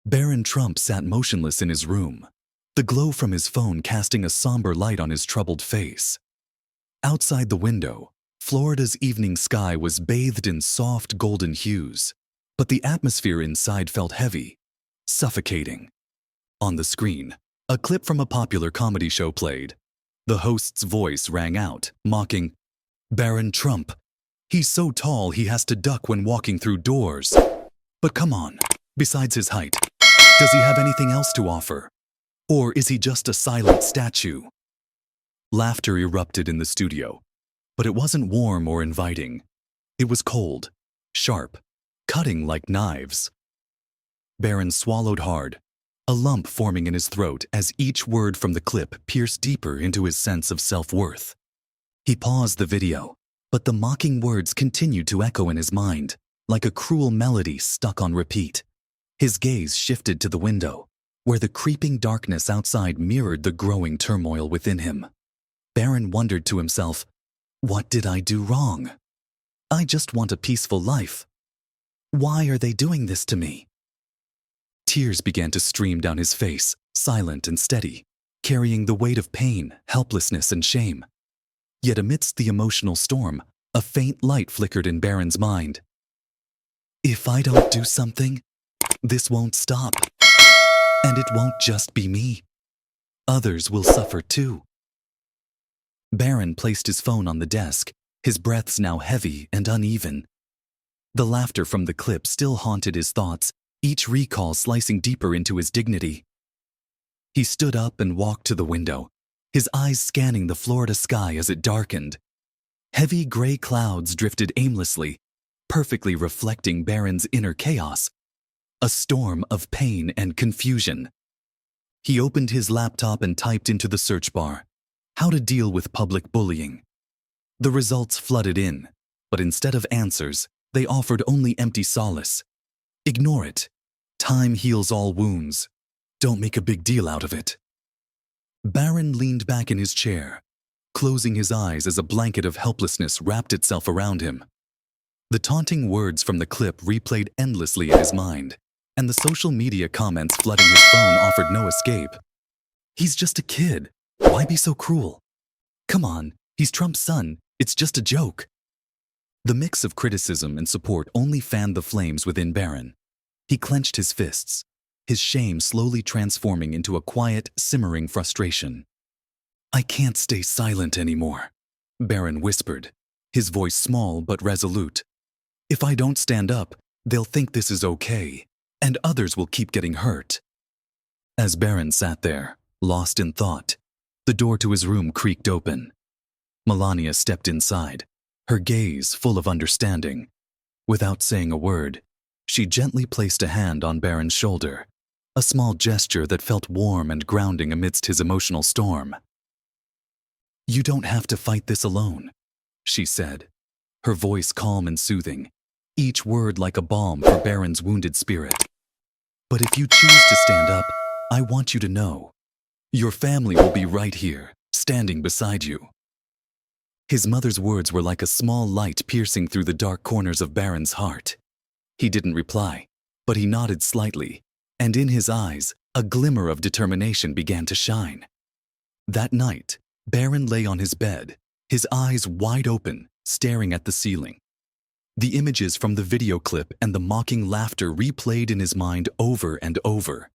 Barron Trump sat motionless in his room, the glow from his phone casting a somber light on his troubled face. Outside the window, Florida's evening sky was bathed in soft golden hues, but the atmosphere inside felt heavy, suffocating. On the screen, a clip from a popular comedy show played. The host's voice rang out, mocking, "Barron Trump. He's so tall he has to duck when walking through doors. But come on, besides his height, does he have anything else to offer? Or is he just a silent statue?" Laughter erupted in the studio, but it wasn't warm or inviting. It was cold, sharp, cutting like knives. Barron swallowed hard, a lump forming in his throat as each word from the clip pierced deeper into his sense of self-worth. He paused the video, but the mocking words continued to echo in his mind, like a cruel melody stuck on repeat. His gaze shifted to the window, where the creeping darkness outside mirrored the growing turmoil within him. Barron wondered to himself, "What did I do wrong? I just want a peaceful life. Why are they doing this to me?" Tears began to stream down his face, silent and steady, carrying the weight of pain, helplessness, and shame. Yet amidst the emotional storm, a faint light flickered in Barron's mind. "If I don't do something, this won't stop. And it won't just be me. Others will suffer too." Barron placed his phone on the desk, his breaths now heavy and uneven. The laughter from the clip still haunted his thoughts, each recall slicing deeper into his dignity. He stood up and walked to the window, his eyes scanning the Florida sky as it darkened. Heavy gray clouds drifted aimlessly, perfectly reflecting Barron's inner chaos, a storm of pain and confusion. He opened his laptop and typed into the search bar, "How to deal with public bullying." The results flooded in, but instead of answers, they offered only empty solace. "Ignore it. Time heals all wounds. Don't make a big deal out of it." Barron leaned back in his chair, closing his eyes as a blanket of helplessness wrapped itself around him. The taunting words from the clip replayed endlessly in his mind, and the social media comments flooding his phone offered no escape. "He's just a kid. Why be so cruel? Come on, he's Trump's son. It's just a joke." The mix of criticism and support only fanned the flames within Barron. He clenched his fists, his shame slowly transforming into a quiet, simmering frustration. "I can't stay silent anymore," Barron whispered, his voice small but resolute. "If I don't stand up, they'll think this is okay, and others will keep getting hurt." As Barron sat there, lost in thought, the door to his room creaked open. Melania stepped inside, her gaze full of understanding. Without saying a word, she gently placed a hand on Barron's shoulder, a small gesture that felt warm and grounding amidst his emotional storm. "You don't have to fight this alone," she said, her voice calm and soothing, each word like a balm for Barron's wounded spirit. "But if you choose to stand up, I want you to know, your family will be right here, standing beside you." His mother's words were like a small light piercing through the dark corners of Barron's heart. He didn't reply, but he nodded slightly, and in his eyes, a glimmer of determination began to shine. That night, Barron lay on his bed, his eyes wide open, staring at the ceiling. The images from the video clip and the mocking laughter replayed in his mind over and over.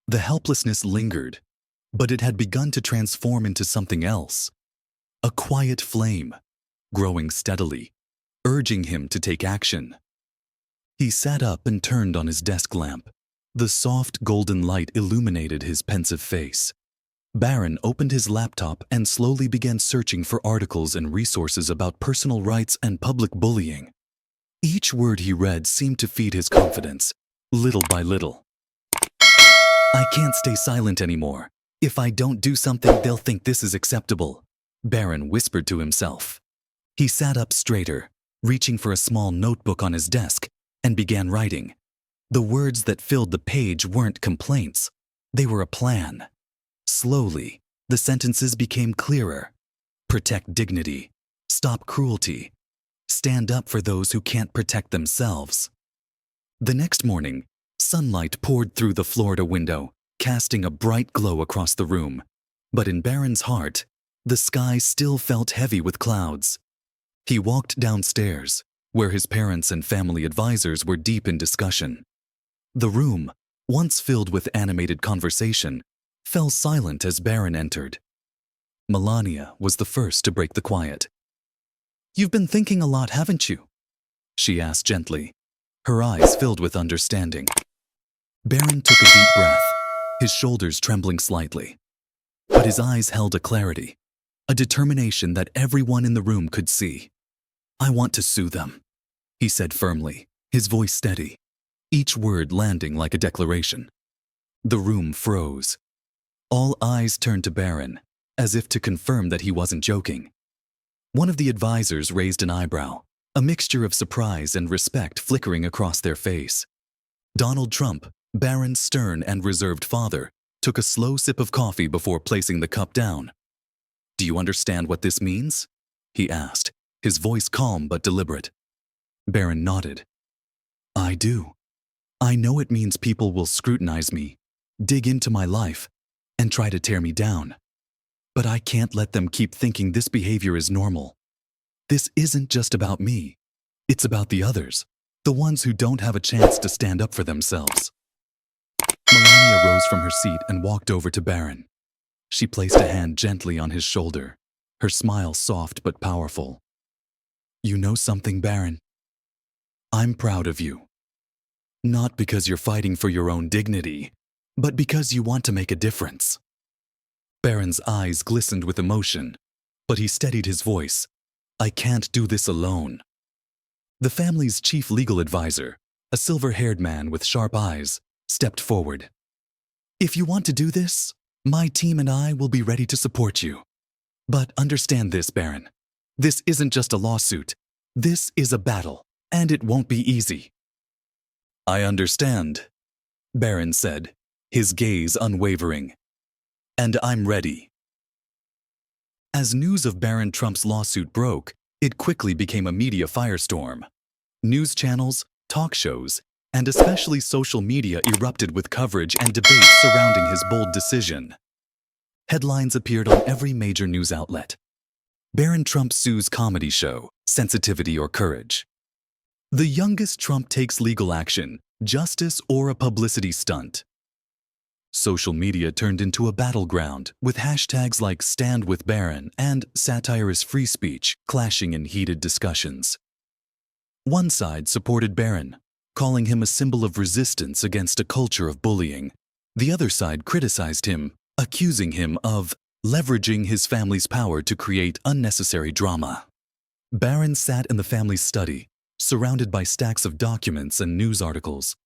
The helplessness lingered, but it had begun to transform into something else. A quiet flame, growing steadily, urging him to take action. He sat up and turned on his desk lamp. The soft golden light illuminated his pensive face. Barron opened his laptop and slowly began searching for articles and resources about personal rights and public bullying. Each word he read seemed to feed his confidence, little by little. "I can't stay silent anymore. If I don't do something, they'll think this is acceptable," Barron whispered to himself. He sat up straighter, reaching for a small notebook on his desk, and began writing. The words that filled the page weren't complaints. They were a plan. Slowly, the sentences became clearer. Protect dignity. Stop cruelty. Stand up for those who can't protect themselves. The next morning, Sunlight poured through the Florida window, casting a bright glow across the room. But in Barron's heart, the sky still felt heavy with clouds. He walked downstairs, where his parents and family advisors were deep in discussion. The room, once filled with animated conversation, fell silent as Barron entered. Melania was the first to break the quiet. "You've been thinking a lot, haven't you?" she asked gently, her eyes filled with understanding. Barron took a deep breath, his shoulders trembling slightly. But his eyes held a clarity, a determination that everyone in the room could see. "I want to sue them," he said firmly, his voice steady, each word landing like a declaration. The room froze. All eyes turned to Barron, as if to confirm that he wasn't joking. One of the advisors raised an eyebrow, a mixture of surprise and respect flickering across their face. Donald Trump, Barron's stern and reserved father, took a slow sip of coffee before placing the cup down. "Do you understand what this means?" he asked, his voice calm but deliberate. Barron nodded. "I do. I know it means people will scrutinize me, dig into my life, and try to tear me down. But I can't let them keep thinking this behavior is normal. This isn't just about me. It's about the others, the ones who don't have a chance to stand up for themselves." Melania rose from her seat and walked over to Barron. She placed a hand gently on his shoulder, her smile soft but powerful. "You know something, Barron? I'm proud of you. Not because you're fighting for your own dignity, but because you want to make a difference." Barron's eyes glistened with emotion, but he steadied his voice. "I can't do this alone." The family's chief legal advisor, a silver-haired man with sharp eyes, stepped forward. "If you want to do this, my team and I will be ready to support you. But understand this, Barron. This isn't just a lawsuit. This is a battle, and it won't be easy." "I understand," Barron said, his gaze unwavering. "And I'm ready." As news of Barron Trump's lawsuit broke, it quickly became a media firestorm. News channels, talk shows, and especially social media erupted with coverage and debate surrounding his bold decision. Headlines appeared on every major news outlet. Barron Trump sues comedy show, Sensitivity or Courage. The youngest Trump takes legal action, justice or a publicity stunt. Social media turned into a battleground, with hashtags like Stand with Barron and Satire is Free Speech clashing in heated discussions. One side supported Barron, calling him a symbol of resistance against a culture of bullying. The other side criticized him, accusing him of leveraging his family's power to create unnecessary drama. Barron sat in the family's study, surrounded by stacks of documents and news articles.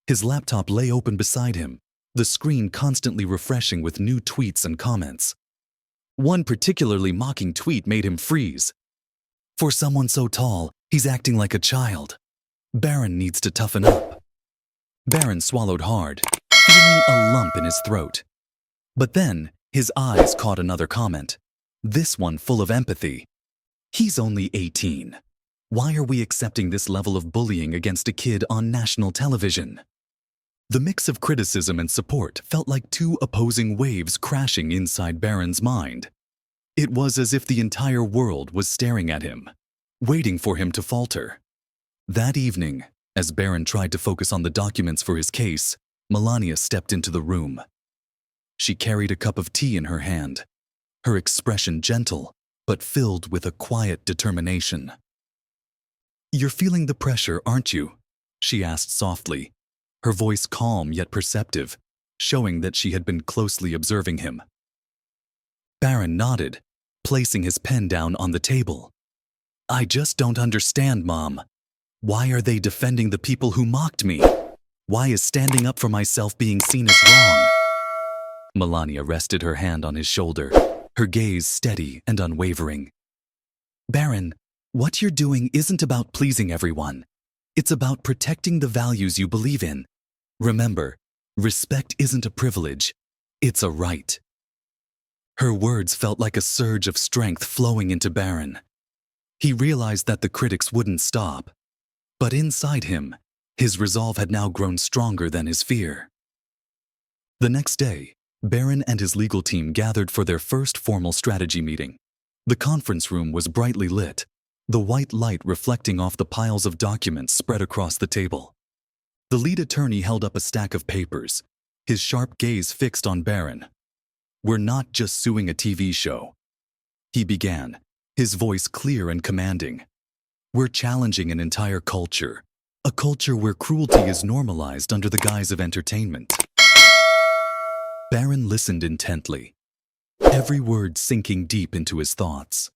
His laptop lay open beside him, the screen constantly refreshing with new tweets and comments. One particularly mocking tweet made him freeze. "For someone so tall, he's acting like a child. Barron needs to toughen up." Barron swallowed hard, feeling a lump in his throat. But then, his eyes caught another comment, this one full of empathy. "He's only 18. Why are we accepting this level of bullying against a kid on national television?" The mix of criticism and support felt like two opposing waves crashing inside Barron's mind. It was as if the entire world was staring at him, waiting for him to falter. That evening, as Barron tried to focus on the documents for his case, Melania stepped into the room. She carried a cup of tea in her hand, her expression gentle, but filled with a quiet determination. "You're feeling the pressure, aren't you?" she asked softly, her voice calm yet perceptive, showing that she had been closely observing him. Barron nodded, placing his pen down on the table. "I just don't understand, Mom. Why are they defending the people who mocked me? Why is standing up for myself being seen as wrong?" Melania rested her hand on his shoulder, her gaze steady and unwavering. "Barron, what you're doing isn't about pleasing everyone. It's about protecting the values you believe in. Remember, respect isn't a privilege, it's a right." Her words felt like a surge of strength flowing into Barron. He realized that the critics wouldn't stop. But inside him, His resolve had now grown stronger than his fear. The next day, Barron and his legal team gathered for their first formal strategy meeting. The conference room was brightly lit, the white light reflecting off the piles of documents spread across the table. The lead attorney held up a stack of papers, his sharp gaze fixed on Barron. "We're not just suing a TV show," he began, his voice clear and commanding. "We're challenging an entire culture, a culture where cruelty is normalized under the guise of entertainment." Barron listened intently, every word sinking deep into his thoughts.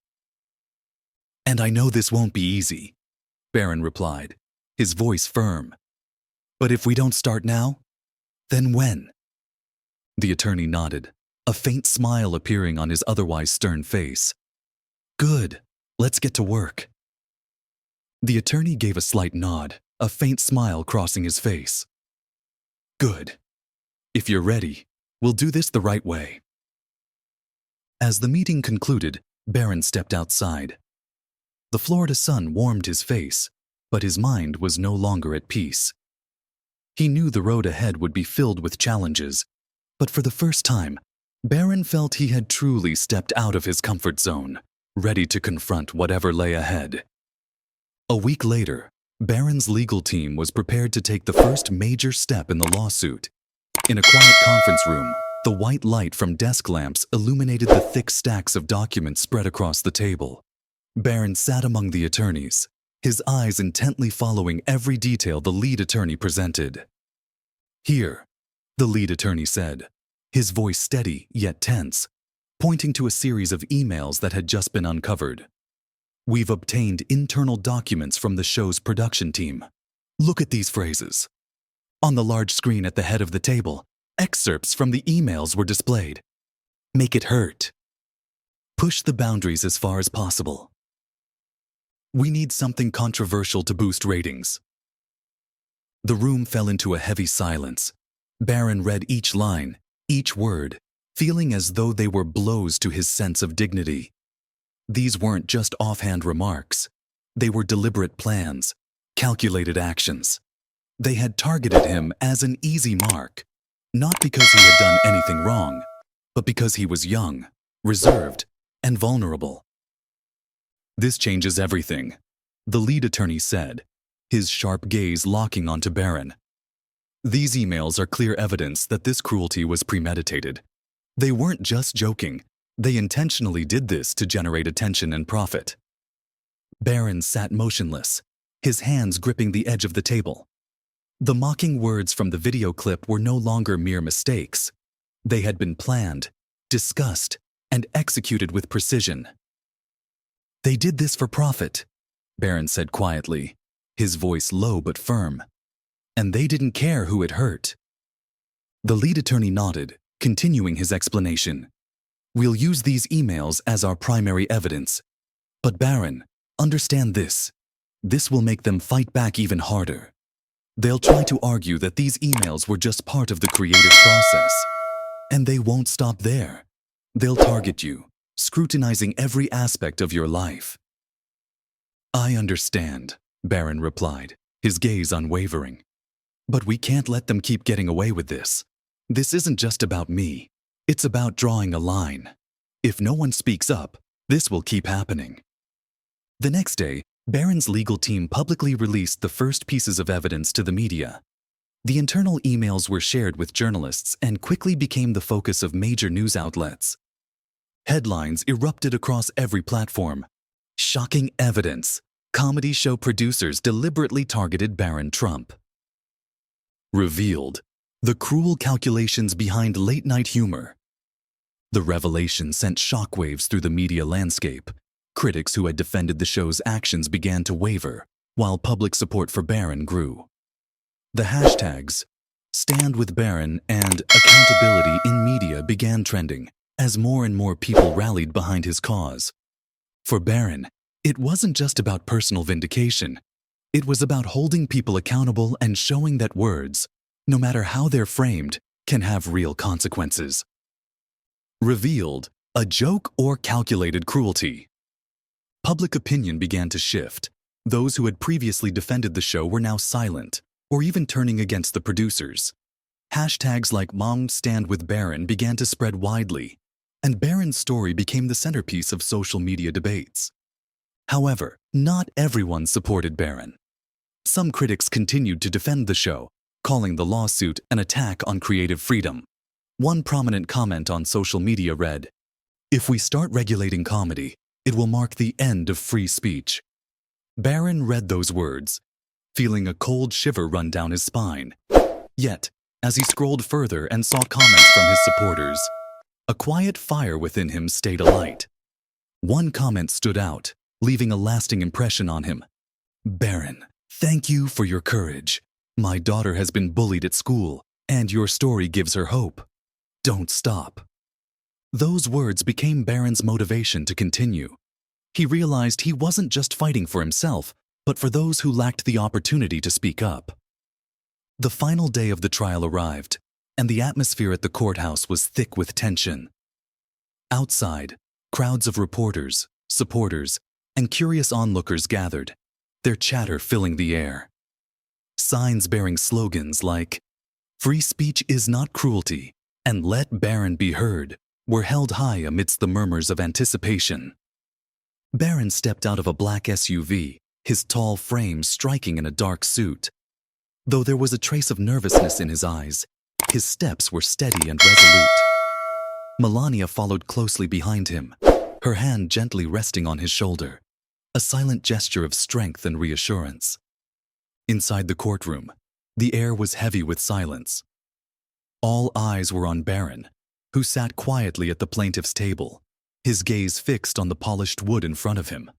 "And I know this won't be easy," Barron replied, his voice firm. "But if we don't start now, then when?" The attorney nodded, a faint smile appearing on his otherwise stern face. "Good, let's get to work." The attorney gave a slight nod, a faint smile crossing his face. "Good. If you're ready, we'll do this the right way." As the meeting concluded, Barron stepped outside. The Florida sun warmed his face, but his mind was no longer at peace. He knew the road ahead would be filled with challenges, but for the first time, Barron felt he had truly stepped out of his comfort zone, ready to confront whatever lay ahead. A week later, Barron's legal team was prepared to take the first major step in the lawsuit. In a quiet conference room, the white light from desk lamps illuminated the thick stacks of documents spread across the table. Barron sat among the attorneys, his eyes intently following every detail the lead attorney presented. "Here," the lead attorney said, his voice steady yet tense, pointing to a series of emails that had just been uncovered. "We've obtained internal documents from the show's production team. Look at these phrases." On the large screen at the head of the table, excerpts from the emails were displayed. "Make it hurt." "Push the boundaries as far as possible." "We need something controversial to boost ratings." The room fell into a heavy silence. Barron read each line, each word, feeling as though they were blows to his sense of dignity. These weren't just offhand remarks. They were deliberate plans, calculated actions. They had targeted him as an easy mark, not because he had done anything wrong, but because he was young, reserved, and vulnerable. "This changes everything," the lead attorney said, his sharp gaze locking onto Barron. "These emails are clear evidence that this cruelty was premeditated. They weren't just joking. They intentionally did this to generate attention and profit." Barron sat motionless, his hands gripping the edge of the table. The mocking words from the video clip were no longer mere mistakes. They had been planned, discussed, and executed with precision. "They did this for profit," Barron said quietly, his voice low but firm. "And they didn't care who it hurt." The lead attorney nodded, continuing his explanation. "We'll use these emails as our primary evidence. But Barron, understand this. This will make them fight back even harder. They'll try to argue that these emails were just part of the creative process. And they won't stop there. They'll target you, scrutinizing every aspect of your life." "I understand," Barron replied, his gaze unwavering. "But we can't let them keep getting away with this. This isn't just about me. It's about drawing a line. If no one speaks up, this will keep happening." The next day, Barron's legal team publicly released the first pieces of evidence to the media. The internal emails were shared with journalists and quickly became the focus of major news outlets. Headlines erupted across every platform. "Shocking evidence. Comedy show producers deliberately targeted Barron Trump." "Revealed. The cruel calculations behind late-night humor." The revelation sent shockwaves through the media landscape. Critics who had defended the show's actions began to waver, while public support for Barron grew. The hashtags "Stand with Barron" and "Accountability in Media" began trending as more and more people rallied behind his cause. For Barron, it wasn't just about personal vindication. It was about holding people accountable and showing that words, no matter how they're framed, can have real consequences. Revealed, a joke or calculated cruelty. Public opinion began to shift. Those who had previously defended the show were now silent, or even turning against the producers. Hashtags like Mom Stand with Barron began to spread widely, and Barron's story became the centerpiece of social media debates. However, not everyone supported Barron. Some critics continued to defend the show, calling the lawsuit an attack on creative freedom. One prominent comment on social media read, "If we start regulating comedy, it will mark the end of free speech." Barron read those words, feeling a cold shiver run down his spine. Yet, as he scrolled further and saw comments from his supporters, a quiet fire within him stayed alight. One comment stood out, leaving a lasting impression on him. "Barron, thank you for your courage. My daughter has been bullied at school, and your story gives her hope. Don't stop." Those words became Barron's motivation to continue. He realized he wasn't just fighting for himself, but for those who lacked the opportunity to speak up. The final day of the trial arrived, and the atmosphere at the courthouse was thick with tension. Outside, crowds of reporters, supporters, and curious onlookers gathered, their chatter filling the air. Signs bearing slogans like, "Free speech is not cruelty," and "Let Barron be heard," were held high amidst the murmurs of anticipation. Barron stepped out of a black SUV, his tall frame striking in a dark suit. Though there was a trace of nervousness in his eyes, his steps were steady and resolute. Melania followed closely behind him, her hand gently resting on his shoulder, a silent gesture of strength and reassurance. Inside the courtroom, the air was heavy with silence. All eyes were on Barron, who sat quietly at the plaintiff's table, his gaze fixed on the polished wood in front of him.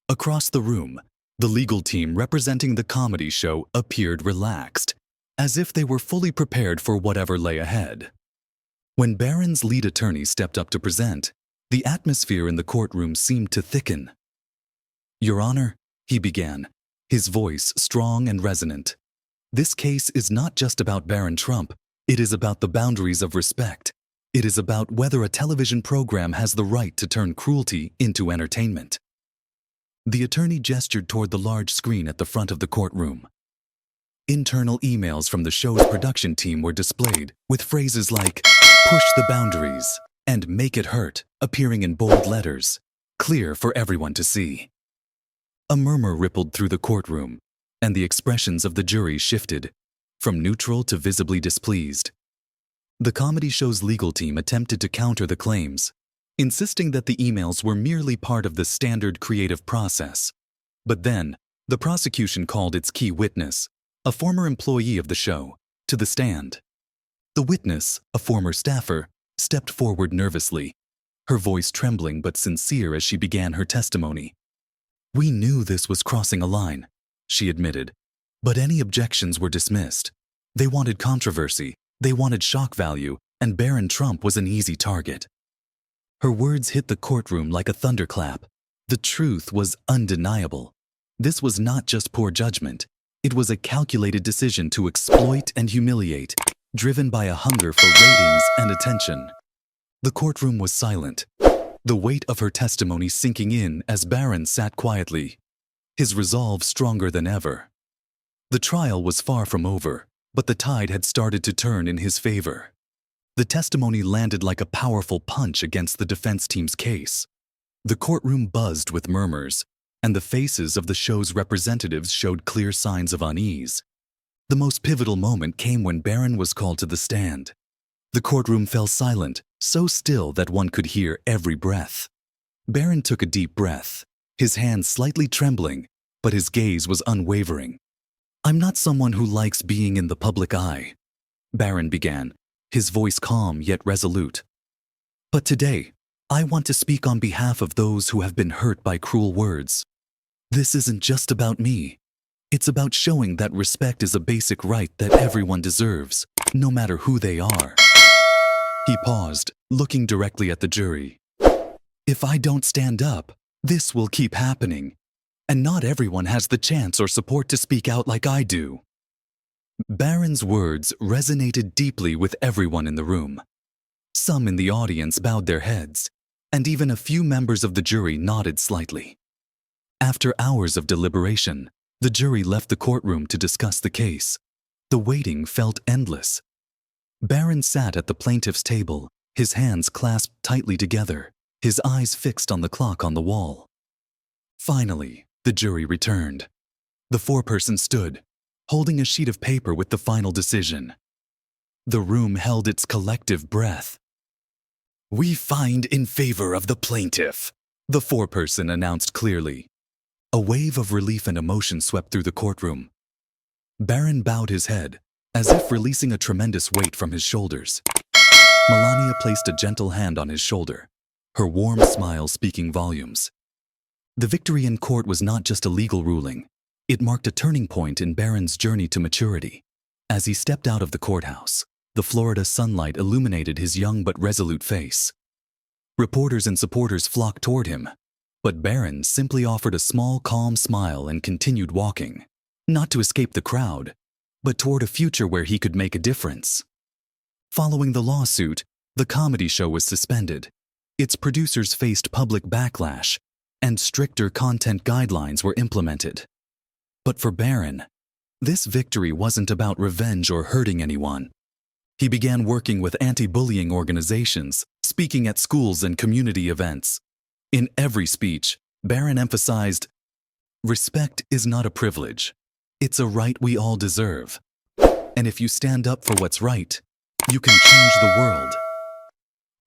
Across the room, the legal team representing the comedy show appeared relaxed, as if they were fully prepared for whatever lay ahead. When Barron's lead attorney stepped up to present, the atmosphere in the courtroom seemed to thicken. "Your Honor," he began, his voice strong and resonant, "this case is not just about Barron Trump. It is about the boundaries of respect. It is about whether a television program has the right to turn cruelty into entertainment." The attorney gestured toward the large screen at the front of the courtroom. Internal emails from the show's production team were displayed, with phrases like, "Push the boundaries," and "Make it hurt," appearing in bold letters, clear for everyone to see. A murmur rippled through the courtroom, and the expressions of the jury shifted, from neutral to visibly displeased. The comedy show's legal team attempted to counter the claims, insisting that the emails were merely part of the standard creative process. But then, the prosecution called its key witness, a former employee of the show, to the stand. The witness, a former staffer, stepped forward nervously, her voice trembling but sincere as she began her testimony. "We knew this was crossing a line," she admitted, "but any objections were dismissed. They wanted controversy, they wanted shock value, and Barron Trump was an easy target." Her words hit the courtroom like a thunderclap. The truth was undeniable. This was not just poor judgment. It was a calculated decision to exploit and humiliate, driven by a hunger for ratings and attention. The courtroom was silent, the weight of her testimony sinking in as Barron sat quietly, his resolve stronger than ever. The trial was far from over, but the tide had started to turn in his favor. The testimony landed like a powerful punch against the defense team's case. The courtroom buzzed with murmurs, and the faces of the show's representatives showed clear signs of unease. The most pivotal moment came when Barron was called to the stand. The courtroom fell silent, so still that one could hear every breath. Barron took a deep breath, his hands slightly trembling, but his gaze was unwavering. "I'm not someone who likes being in the public eye," Barron began, his voice calm yet resolute. "But today, I want to speak on behalf of those who have been hurt by cruel words. This isn't just about me. It's about showing that respect is a basic right that everyone deserves, no matter who they are." He paused, looking directly at the jury. "If I don't stand up, this will keep happening, and not everyone has the chance or support to speak out like I do." Barron's words resonated deeply with everyone in the room. Some in the audience bowed their heads, and even a few members of the jury nodded slightly. After hours of deliberation, The jury left the courtroom to discuss the case. The waiting felt endless. Barron sat at the plaintiff's table, his hands clasped tightly together, his eyes fixed on the clock on the wall. Finally, the jury returned. The foreperson stood, holding a sheet of paper with the final decision. The room held its collective breath. "We find in favor of the plaintiff," the foreperson announced clearly. A wave of relief and emotion swept through the courtroom. Barron bowed his head, as if releasing a tremendous weight from his shoulders. Melania placed a gentle hand on his shoulder, her warm smile speaking volumes. The victory in court was not just a legal ruling. It marked a turning point in Barron's journey to maturity. As he stepped out of the courthouse, the Florida sunlight illuminated his young but resolute face. Reporters and supporters flocked toward him, but Barron simply offered a small, calm smile and continued walking, not to escape the crowd, but toward a future where he could make a difference. Following the lawsuit, the comedy show was suspended. Its producers faced public backlash, and stricter content guidelines were implemented. But for Barron, this victory wasn't about revenge or hurting anyone. He began working with anti-bullying organizations, speaking at schools and community events. In every speech, Barron emphasized, "Respect is not a privilege. It's a right we all deserve. And if you stand up for what's right, you can change the world."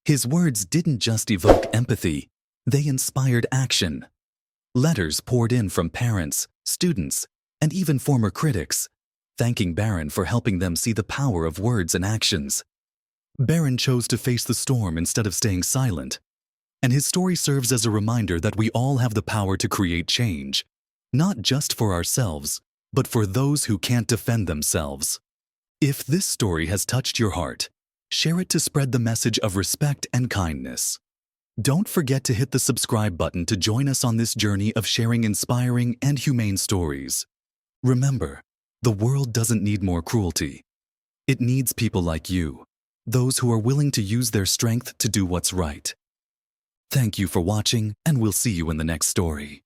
His words didn't just evoke empathy, they inspired action. Letters poured in from parents, students, and even former critics, thanking Barron for helping them see the power of words and actions. Barron chose to face the storm instead of staying silent, and his story serves as a reminder that we all have the power to create change, not just for ourselves, but for those who can't defend themselves. If this story has touched your heart, share it to spread the message of respect and kindness. Don't forget to hit the subscribe button to join us on this journey of sharing inspiring and humane stories. Remember, the world doesn't need more cruelty. It needs people like you, those who are willing to use their strength to do what's right. Thank you for watching, and we'll see you in the next story.